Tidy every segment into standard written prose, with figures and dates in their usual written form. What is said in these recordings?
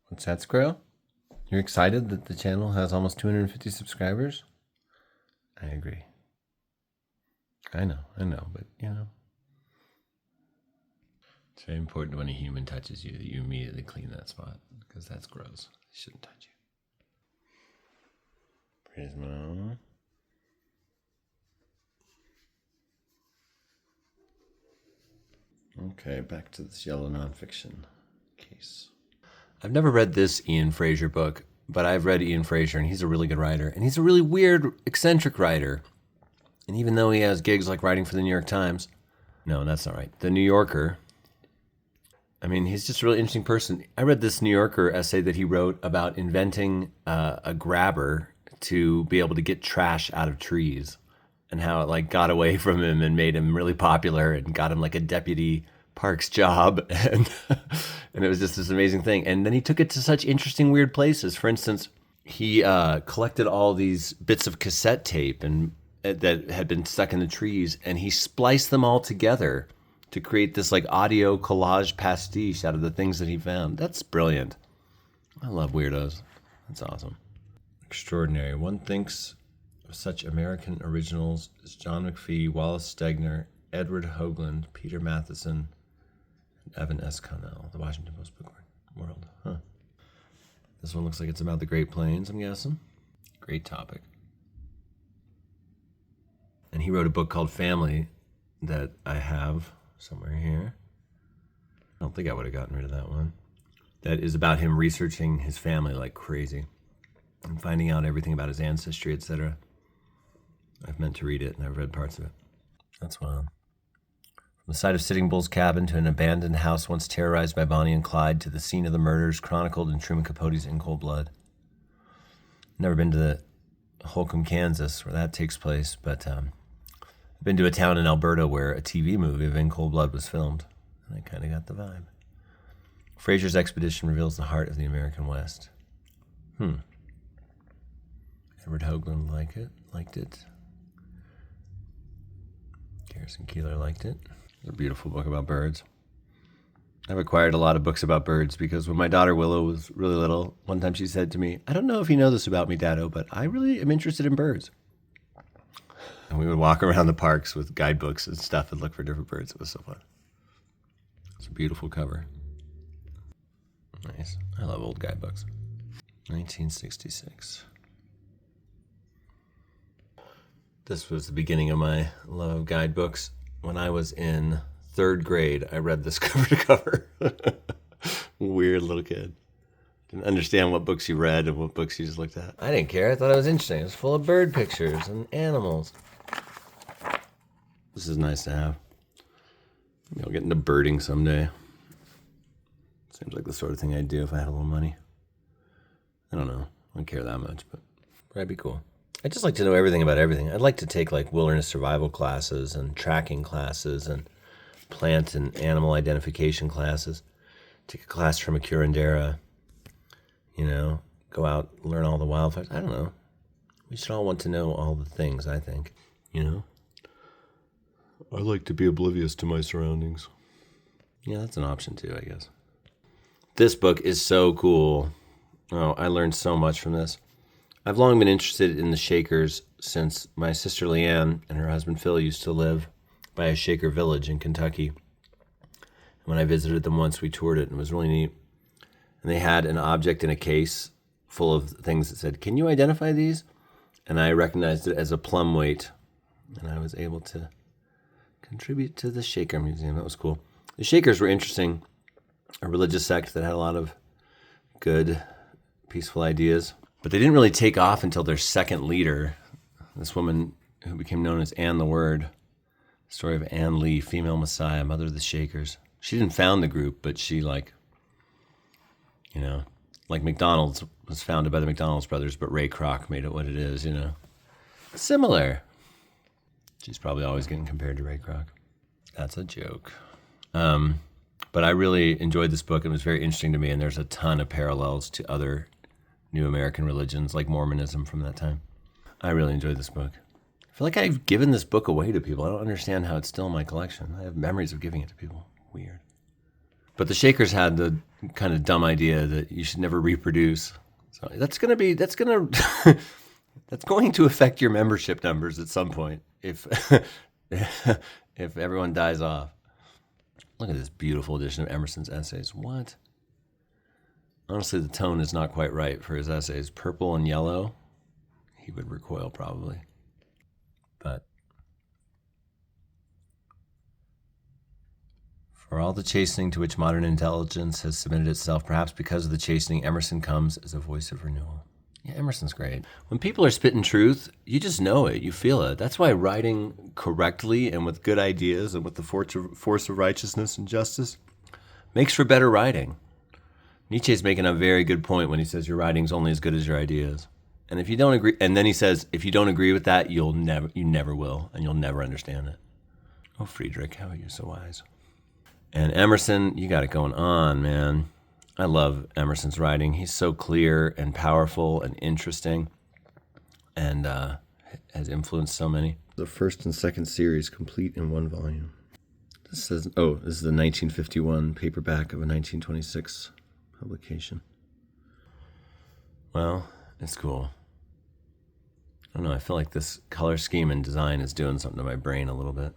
What's that, Squirrel? You're excited that the channel has almost 250 subscribers? I agree. I know, but it's very important when a human touches you that you immediately clean that spot, because that's gross. They shouldn't touch you. Prismo. Okay, back to this yellow nonfiction case. I've never read this Ian Fraser book, but I've read Ian Fraser, and he's a really good writer. And he's a really weird, eccentric writer. And even though he has gigs like writing for the New York Times, no, that's not right, the New Yorker, I mean, he's just a really interesting person. I read this New Yorker essay that he wrote about inventing a grabber to be able to get trash out of trees, and how it like got away from him and made him really popular and got him like a deputy parks job, and and it was just this amazing thing. And then he took it to such interesting, weird places. For instance, he collected all these bits of cassette tape and that had been stuck in the trees, and he spliced them all together to create this like audio collage pastiche out of the things that he found. That's brilliant. I love weirdos. That's awesome. Extraordinary. One thinks of such American originals as John McPhee, Wallace Stegner, Edward Hoagland, Peter Matheson, and Evan S. Connell. The Washington Post Book World. Huh. This one looks like it's about the Great Plains, I'm guessing. Great topic. And he wrote a book called Family that I have somewhere here. I don't think I would have gotten rid of that one. That is about him researching his family like crazy and finding out everything about his ancestry, etc. I've meant to read it, and I've read parts of it. That's wild. From the site of Sitting Bull's cabin to an abandoned house once terrorized by Bonnie and Clyde to the scene of the murders chronicled in Truman Capote's In Cold Blood. Never been to Holcomb, Kansas, where that takes place, but I've been to a town in Alberta where a TV movie of In Cold Blood was filmed, and I kind of got the vibe. Fraser's expedition reveals the heart of the American West. Edward Hoagland liked it. Garrison Keillor liked it. It's a beautiful book about birds. I've acquired a lot of books about birds because when my daughter Willow was really little, one time she said to me, "I don't know if you know this about me, Daddo, but I really am interested in birds." And we would walk around the parks with guidebooks and stuff and look for different birds. It was so fun. It's a beautiful cover. Nice. I love old guidebooks. 1966. This was the beginning of my love of guidebooks. When I was in 3rd grade, I read this cover to cover. Weird little kid. Didn't understand what books you read and what books you just looked at. I didn't care. I thought it was interesting. It was full of bird pictures and animals. This is nice to have. Maybe I'll get into birding someday. Seems like the sort of thing I'd do if I had a little money. I don't know. I don't care that much, but that'd be cool. I'd just like to know everything about everything. I'd like to take like wilderness survival classes and tracking classes and plant and animal identification classes. Take a class from a curandera. Go out, learn all the wildfires. I don't know. We should all want to know all the things, I think. I like to be oblivious to my surroundings. Yeah, that's an option too, I guess. This book is so cool. Oh, I learned so much from this. I've long been interested in the Shakers since my sister Leanne and her husband Phil used to live by a Shaker village in Kentucky. When I visited them once, we toured it, and it was really neat. And they had an object in a case full of things that said, "Can you identify these?" And I recognized it as a plum weight, and I was able to contribute to the Shaker Museum. That was cool. The Shakers were interesting, a religious sect that had a lot of good, peaceful ideas. But they didn't really take off until their second leader, this woman who became known as Anne the Word, the story of Anne Lee, female messiah, mother of the Shakers. She didn't found the group, but she like McDonald's was founded by the McDonald's brothers, but Ray Kroc made it what it is, Similar. She's probably always getting compared to Ray Kroc. That's a joke. But I really enjoyed this book. It was very interesting to me, and there's a ton of parallels to other new American religions, like Mormonism from that time. I really enjoyed this book. I feel like I've given this book away to people. I don't understand how it's still in my collection. I have memories of giving it to people. Weird. But the Shakers had the kind of dumb idea that you should never reproduce. So that's going to affect your membership numbers at some point if if everyone dies off. Look at this beautiful edition of Emerson's essays. What? Honestly, the tone is not quite right for his essays. Purple and yellow, he would recoil probably. But for all the chastening to which modern intelligence has submitted itself, perhaps because of the chastening, Emerson comes as a voice of renewal. Yeah, Emerson's great. When people are spitting truth, you just know it. You feel it. That's why writing correctly and with good ideas and with the force of righteousness and justice makes for better writing. Nietzsche's making a very good point when he says your writing's only as good as your ideas. And if you don't agree, and then he says, if you don't agree with that, you never will, and you'll never understand it. Oh, Friedrich, how are you so wise? And Emerson, you got it going on, man. I love Emerson's writing. He's so clear and powerful and interesting, and has influenced so many. The first and second series complete in one volume. This is the 1951 paperback of a 1926 publication. Well, it's cool. I don't know, I feel like this color scheme and design is doing something to my brain a little bit.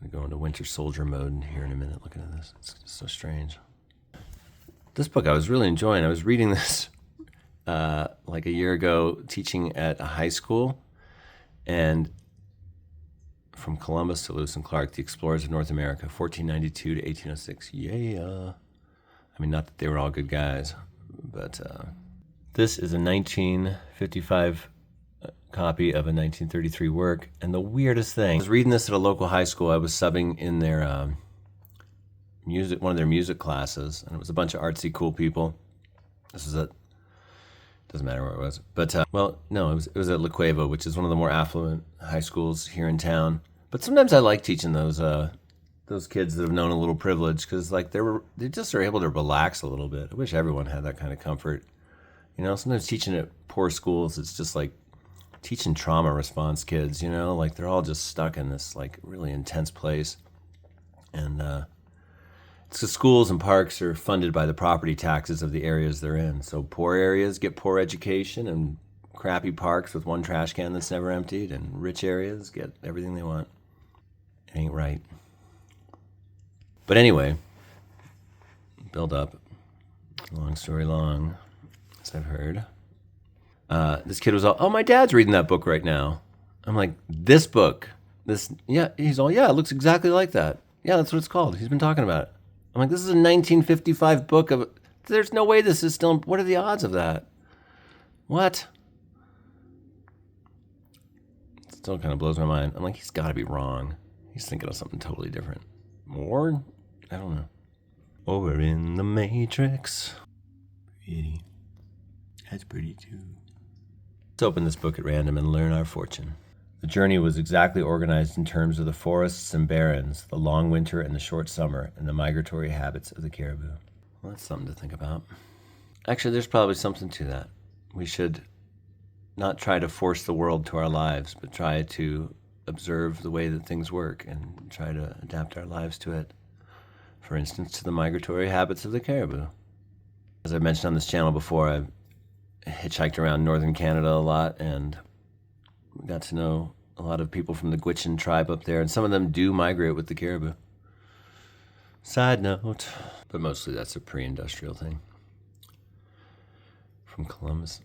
I'm going to go into Winter Soldier mode here in a minute looking at this. It's so strange. This book I was really enjoying. I was reading this like a year ago, teaching at a high school, and from Columbus to Lewis and Clark, the Explorers of North America, 1492 to 1806. Yeah. I mean, not that they were all good guys, but this is a 1955 copy of a 1933 work. And the weirdest thing, I was reading this at a local high school. I was subbing in their one of their music classes, and it was a bunch of artsy, cool people. This is doesn't matter where it was, but it was at La Cueva, which is one of the more affluent high schools here in town. But sometimes I like teaching those kids that have known a little privilege, because like they just are able to relax a little bit. I wish everyone had that kind of comfort. You know, sometimes teaching at poor schools, it's just like teaching trauma response kids. You know, like they're all just stuck in this like really intense place, and so schools and parks are funded by the property taxes of the areas they're in. So poor areas get poor education and crappy parks with one trash can that's never emptied, and rich areas get everything they want. It ain't right. But anyway, build up. Long story long, as I've heard. This kid was all, oh, my dad's reading that book right now. I'm like, this book? He's all, yeah, it looks exactly like that. Yeah, that's what it's called. He's been talking about it. I'm like, this is a 1955 book there's no way this is still, what are the odds of that? What? It still kind of blows my mind. I'm like, he's got to be wrong. He's thinking of something totally different. Or, I don't know. Over in the Matrix. Pretty. That's pretty too. Let's open this book at random and learn our fortune. The journey was exactly organized in terms of the forests and barrens, the long winter and the short summer, and the migratory habits of the caribou. Well, that's something to think about. Actually, there's probably something to that. We should not try to force the world to our lives, but try to observe the way that things work and try to adapt our lives to it. For instance, to the migratory habits of the caribou. As I mentioned on this channel before, I've hitchhiked around northern Canada a lot, and got to know a lot of people from the Gwich'in tribe up there, and some of them do migrate with the caribou. Side note. But mostly that's a pre-industrial thing. From Columbus.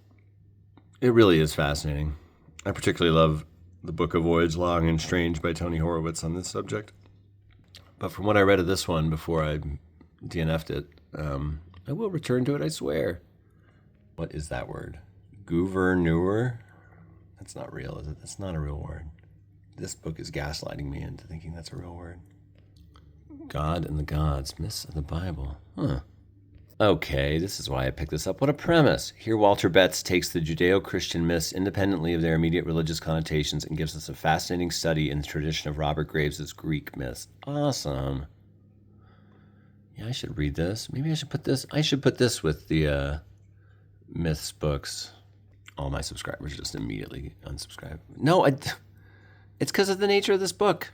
It really is fascinating. I particularly love the book A Voyage Long and Strange by Tony Horowitz on this subject. But from what I read of this one before I DNF'd it, I will return to it, I swear. What is that word? Gouverneur? That's not real, is it? That's not a real word. This book is gaslighting me into thinking that's a real word. God and the Gods, myths of the Bible. Huh. Okay, this is why I picked this up. What a premise. Here Walter Betts takes the Judeo-Christian myths independently of their immediate religious connotations and gives us a fascinating study in the tradition of Robert Graves' Greek myths. Awesome. Yeah, I should read this. Maybe I should put this with the myths books. All my subscribers just immediately unsubscribe. No, it's because of the nature of this book.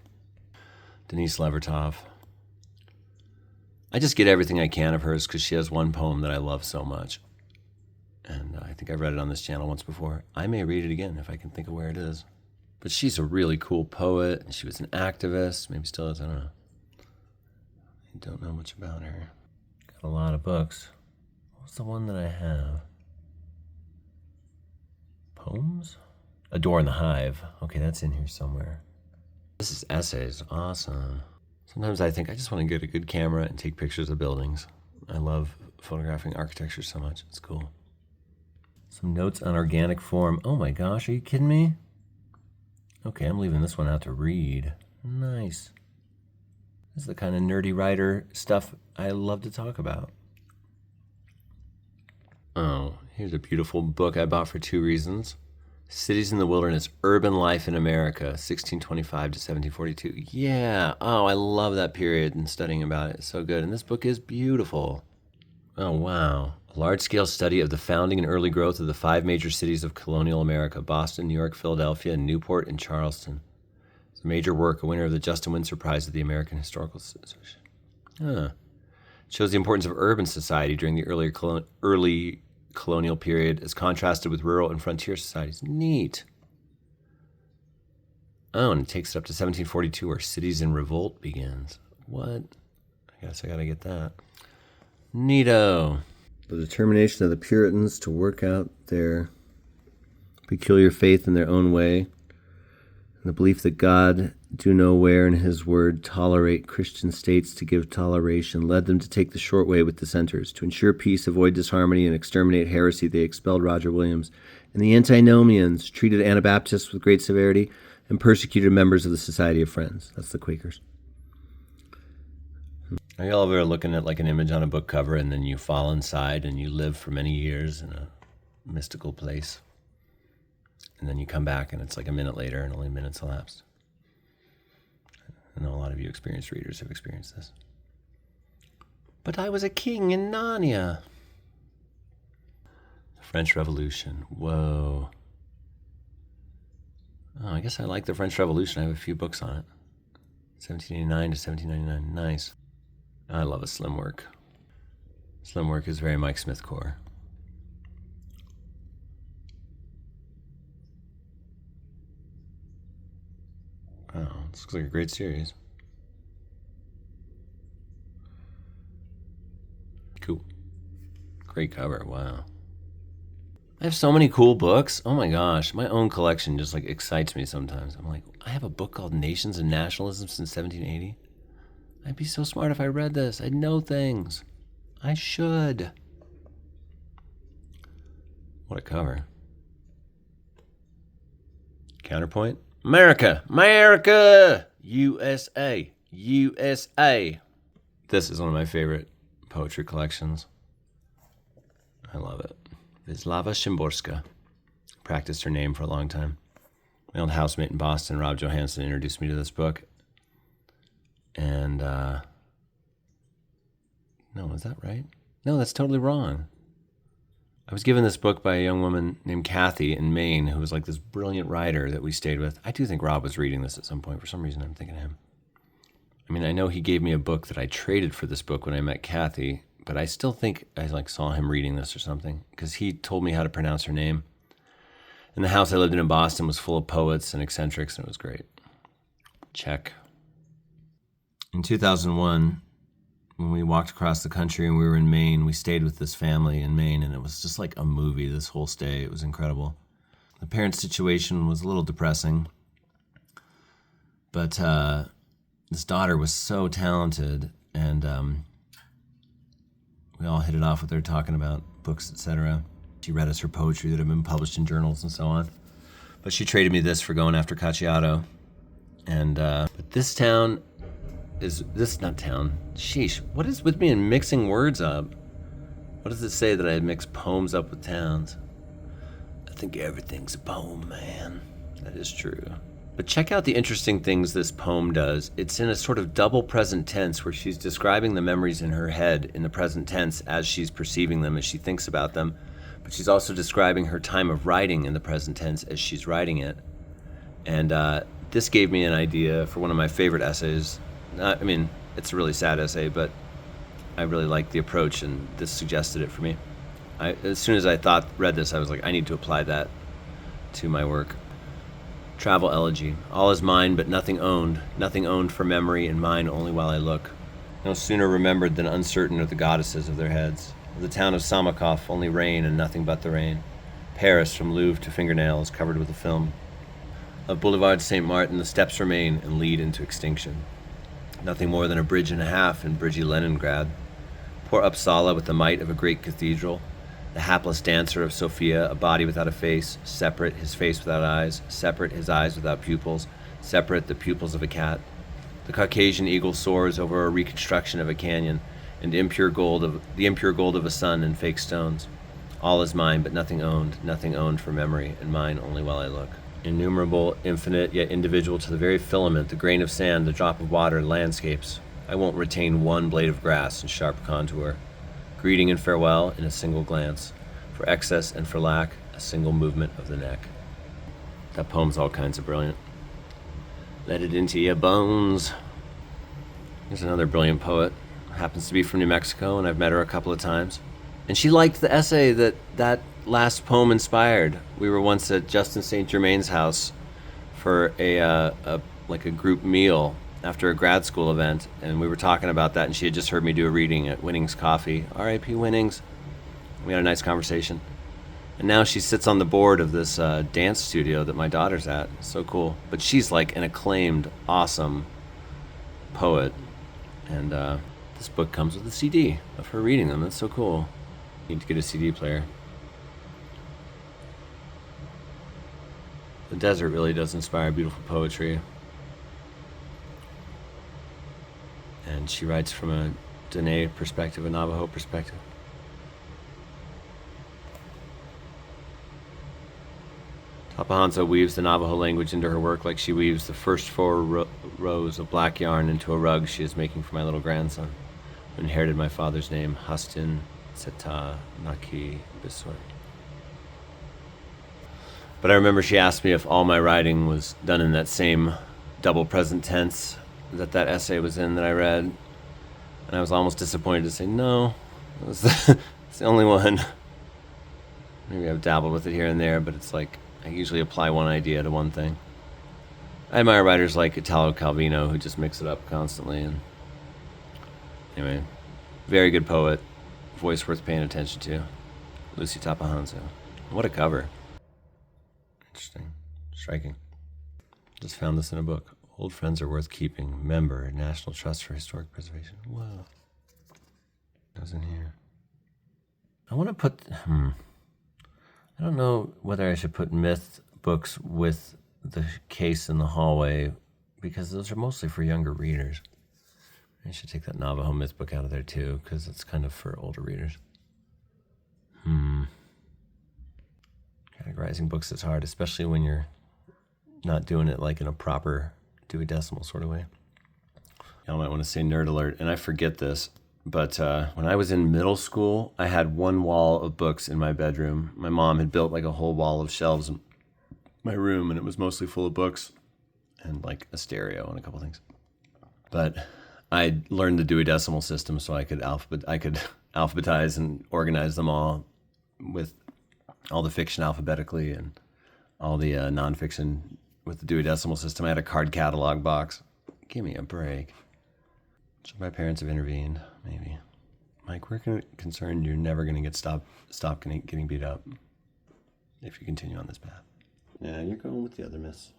Denise Levertov. I just get everything I can of hers because she has one poem that I love so much. And I think I've read it on this channel once before. I may read it again if I can think of where it is. But she's a really cool poet, and she was an activist. Maybe still is, I don't know. I don't know much about her. Got a lot of books. What's the one that I have? Poems? A Door in the Hive. Okay, that's in here somewhere. This is essays. Awesome. Sometimes I think I just want to get a good camera and take pictures of buildings. I love photographing architecture so much. It's cool. Some notes on organic form. Oh my gosh, are you kidding me? Okay, I'm leaving this one out to read. Nice. This is the kind of nerdy writer stuff I love to talk about. Oh, here's a beautiful book I bought for 2 reasons. Cities in the Wilderness, Urban Life in America, 1625 to 1742. Yeah, oh, I love that period and studying about it. It's so good. And this book is beautiful. Oh, wow. A large-scale study of the founding and early growth of the 5 major cities of colonial America, Boston, New York, Philadelphia, Newport, and Charleston. It's a major work, a winner of the Justin Windsor Prize of the American Historical Association. It shows the importance of urban society during the early colonial period as contrasted with rural and frontier societies. Neat. Oh, and it takes it up to 1742 where Cities in Revolt begins. What? I guess I gotta get that. Neato. The determination of the Puritans to work out their peculiar faith in their own way, and the belief that God do nowhere in his word tolerate Christian states to give toleration, led them to take the short way with dissenters. To ensure peace, avoid disharmony, and exterminate heresy, they expelled Roger Williams. And the antinomians treated Anabaptists with great severity and persecuted members of the Society of Friends. That's the Quakers. Are y'all ever looking at like an image on a book cover and then you fall inside and you live for many years in a mystical place? And then you come back and it's like a minute later and only minutes elapsed. I know a lot of you experienced readers have experienced this. But I was a king in Narnia. The French Revolution. Whoa. Oh, I guess I like the French Revolution. I have a few books on it. 1789 to 1799. Nice. I love a slim work. Slim work is very Mike Smith core. Wow, this looks like a great series. Cool. Great cover, wow. I have so many cool books. Oh my gosh, my own collection just like excites me sometimes. I'm like, I have a book called Nations and Nationalism since 1780. I'd be so smart if I read this. I'd know things. I should. What a cover. Counterpoint. America, America, USA, USA. This is one of my favorite poetry collections. I love it. Wisława Szymborska. Practiced her name for a long time. My old housemate in Boston, Rob Johansson, introduced me to this book. And, no, is that right? No, that's totally wrong. I was given this book by a young woman named Kathy in Maine, who was like this brilliant writer that we stayed with. I do think Rob was reading this at some point. For some reason, I'm thinking of him. I mean, I know he gave me a book that I traded for this book when I met Kathy, but I still think I like saw him reading this or something because he told me how to pronounce her name. And the house I lived in Boston was full of poets and eccentrics, and it was great. Check. In 2001, when we walked across the country and we were in Maine, we stayed with this family in Maine, and it was just like a movie this whole stay. It was incredible. The parents' situation was a little depressing, but this daughter was so talented, and we all hit it off with her talking about books, etc. She read us her poetry that had been published in journals and so on. But she traded me this for going after Cacciato. And but this town is not town. Sheesh, what is with me in mixing words up? What does it say that I mix poems up with towns? I think everything's a poem, man. That is true. But check out the interesting things this poem does. It's in a sort of double present tense where she's describing the memories in her head in the present tense as she's perceiving them, as she thinks about them. But she's also describing her time of writing in the present tense as she's writing it. And this gave me an idea for one of my favorite essays. I mean, it's a really sad essay, but I really liked the approach, and this suggested it for me. As soon as I read this, I was like, I need to apply that to my work. Travel Elegy. All is mine, but nothing owned for memory, and mine only while I look. No sooner remembered than uncertain are the goddesses of their heads. Of the town of Samakov, only rain and nothing but the rain. Paris, from Louvre to fingernails, covered with a film. Of Boulevard St. Martin, the steps remain and lead into extinction. Nothing more than a bridge and a half in bridgy Leningrad. Poor Uppsala with the might of a great cathedral. The hapless dancer of Sofia, a body without a face, separate, his face without eyes, separate, his eyes without pupils, separate, the pupils of a cat. The Caucasian eagle soars over a reconstruction of a canyon, and the impure gold of a sun and fake stones. All is mine, but nothing owned for memory, and mine only while I look. Innumerable, infinite, yet individual to the very filament, the grain of sand, the drop of water, landscapes. I won't retain one blade of grass in sharp contour. Greeting and farewell in a single glance. For excess and for lack, a single movement of the neck. That poem's all kinds of brilliant. Let it into your bones. Here's another brilliant poet. Happens to be from New Mexico, and I've met her a couple of times. And she liked the essay that last poem inspired. We were once at Justin St. Germain's house for a group meal after a grad school event, and we were talking about that, and she had just heard me do a reading at Winnings Coffee. R.I.P. Winnings. We had a nice conversation. And now she sits on the board of this dance studio that my daughter's at. So cool. But she's like an acclaimed, awesome poet. And this book comes with a CD of her reading them. That's so cool. Need to get a CD player. The desert really does inspire beautiful poetry. And she writes from a Dene perspective, a Navajo perspective. Tapahansa weaves the Navajo language into her work like she weaves the first 4 rows of black yarn into a rug she is making for my little grandson, who inherited my father's name, Hastin Seta Naki Biswar. But I remember she asked me if all my writing was done in that same double present tense that essay was in that I read. And I was almost disappointed to say, no, it's the only one. Maybe I've dabbled with it here and there, but it's like I usually apply one idea to one thing. I admire writers like Italo Calvino who just mix it up constantly. And anyway, very good poet, voice worth paying attention to. Lucy Tapahansa. What a cover. Interesting. Striking. Just found this in a book. Old friends are worth keeping. Member, National Trust for Historic Preservation. Whoa. Goes in here. I want to put... I don't know whether I should put myth books with the case in the hallway, because those are mostly for younger readers. I should take that Navajo myth book out of there too, because it's kind of for older readers. Categorizing books is hard, especially when you're not doing it like in a proper Dewey Decimal sort of way. Y'all might want to say nerd alert, and I forget this, but when I was in middle school, I had one wall of books in my bedroom. My mom had built like a whole wall of shelves in my room, and it was mostly full of books and like a stereo and a couple things. But I learned the Dewey Decimal System so I could alphabetize and organize them all with all the fiction alphabetically and all the nonfiction with the Dewey Decimal System. I had a card catalog box. Give me a break. Should my parents have intervened? Maybe. Mike, we're concerned you're never going to stop getting beat up if you continue on this path. Yeah, you're going with the other myths.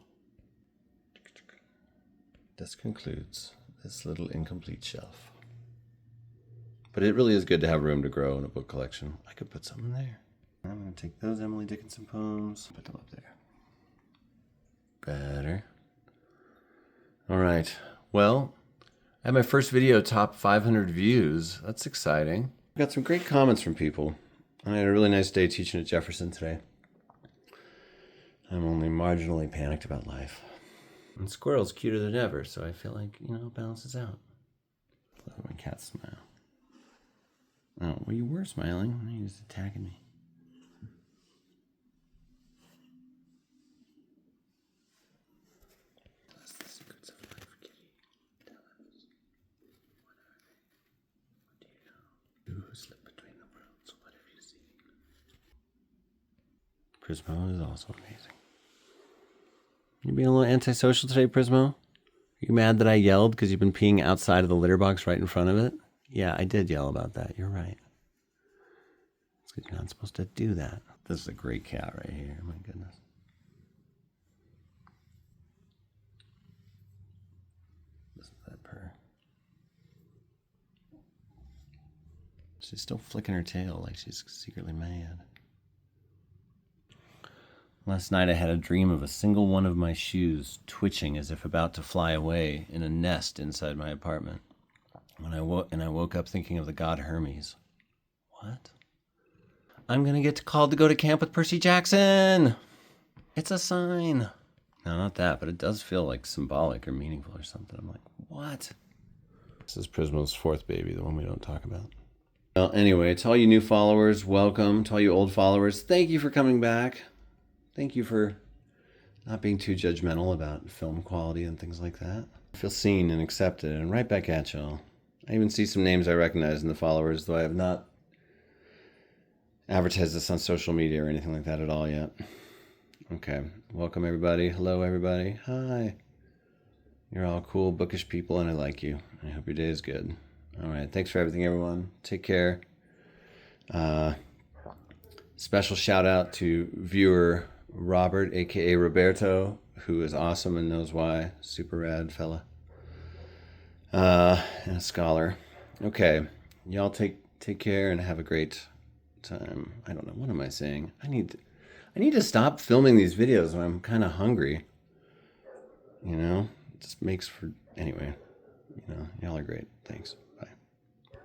This concludes this little incomplete shelf. But it really is good to have room to grow in a book collection. I could put something there. I'm going to take those Emily Dickinson poems, put them up there. Better. All right. Well, I had my first video top 500 views. That's exciting. I got some great comments from people. I had a really nice day teaching at Jefferson today. I'm only marginally panicked about life. And Squirrel's cuter than ever, so I feel like, it balances out. Love when cats smile. Oh, well, you were smiling. Now you're just attacking me. That's the secrets of life, kitty. Tell us. What are they? What do you know? Prismo is also amazing. You being a little antisocial today, Prismo? Are you mad that I yelled because you've been peeing outside of the litter box right in front of it? Yeah, I did yell about that. You're right. It's because you're not supposed to do that. This is a great cat right here. My goodness. Listen to that purr. She's still flicking her tail like she's secretly mad. Last night I had a dream of a single one of my shoes twitching as if about to fly away in a nest inside my apartment. I woke up thinking of the god Hermes. What? I'm gonna get called to go to camp with Percy Jackson! It's a sign. No, not that, but it does feel like symbolic or meaningful or something. I'm like, what? This is Prismo's fourth baby, the one we don't talk about. Well, anyway, to all you new followers, welcome. To all you old followers, thank you for coming back. Thank you for not being too judgmental about film quality and things like that. I feel seen and accepted, and right back at y'all. I even see some names I recognize in the followers, though I have not advertised this on social media or anything like that at all yet. Okay, welcome everybody. Hello everybody. Hi. You're all cool, bookish people, and I like you. I hope your day is good. All right, thanks for everything, everyone. Take care. Special shout out to viewer Robert, aka Roberto, who is awesome and knows why. Super rad fella. And a scholar. Okay, y'all take care and have a great time. I don't know, what am I saying? I need to stop filming these videos when I'm kind of hungry. You know, it just makes for, anyway, you know, y'all are great. Thanks.